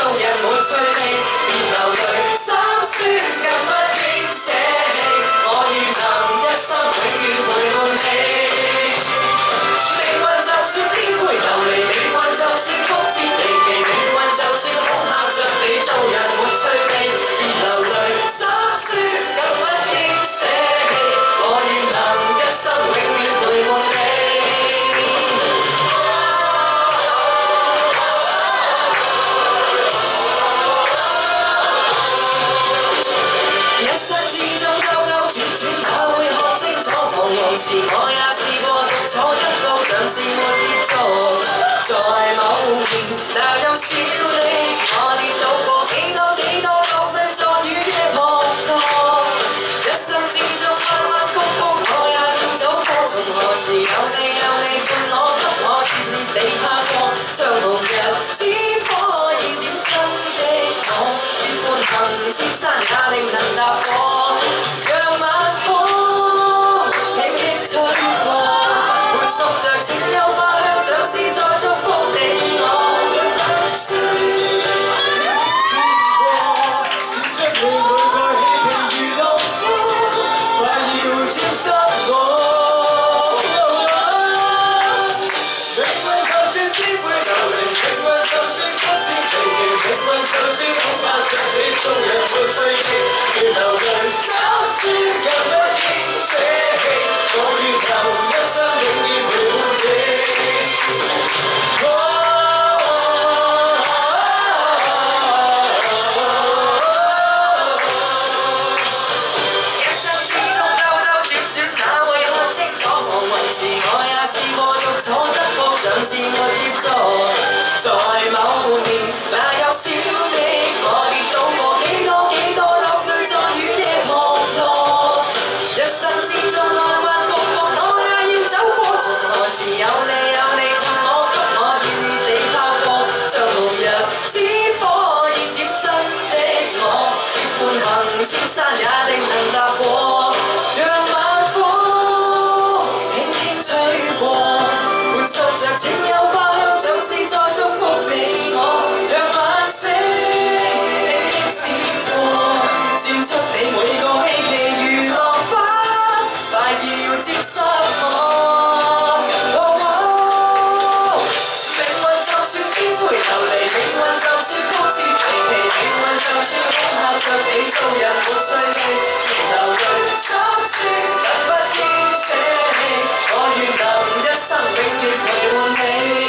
做人沒趣味，別流淚，心酸更不應捨棄。我願能一生永遠陪伴你。命運就算顛沛流離，命運就算曲折離奇，命運就算恐嚇着你，做人沒趣味，別流淚，心酸更不應捨棄。我願能一生永遠陪伴你。一生之中兜兜轉轉，哪會看清楚？彷徨時我也試過獨坐一個，像是沒跌坐。在某年，哪有小的我跌倒過幾多落淚，在雨夜滂沱。一生之中彎彎曲曲，我也要走過。從何時有你伴我，給我熱烈地拍過，像紅日之火燃點真的我，結伴行千山也定能踏過，讓晚風輕輕吹過，回溯着情有花香，像是在祝福你我。閃出你每個氣平如浪花，快要沾濕我。命運就算顛沛流離，命運就算曲折離奇，命運就算恐嚇着你，做人沒趣味，別流淚，心酸更不應捨棄。我願能一生永遠陪伴你。一生之中兜兜轉轉，哪會看清楚？彷徨時我也試過獨坐一個，像是沒跌坐。在某年，哪有小的我跌倒過幾多落淚，在雨夜滂沱。一生之中彎彎曲曲，我也要走過。從何時有你伴我，給我熱烈地拍過，像紅日之火燃點真的我，結伴行千山也定能踏過，讓晚風輕輕吹過，伴隨着情有花香，像是在祝福你我，讓晚星輕輕閃過，閃出你每個希冀如浪花，快要沾濕我。命運就算顛沛流離，命運就算曲折離奇，命運就算恐嚇着你，做人沒趣味，別流淚，心酸更不應捨棄。我願能一生永遠陪伴你。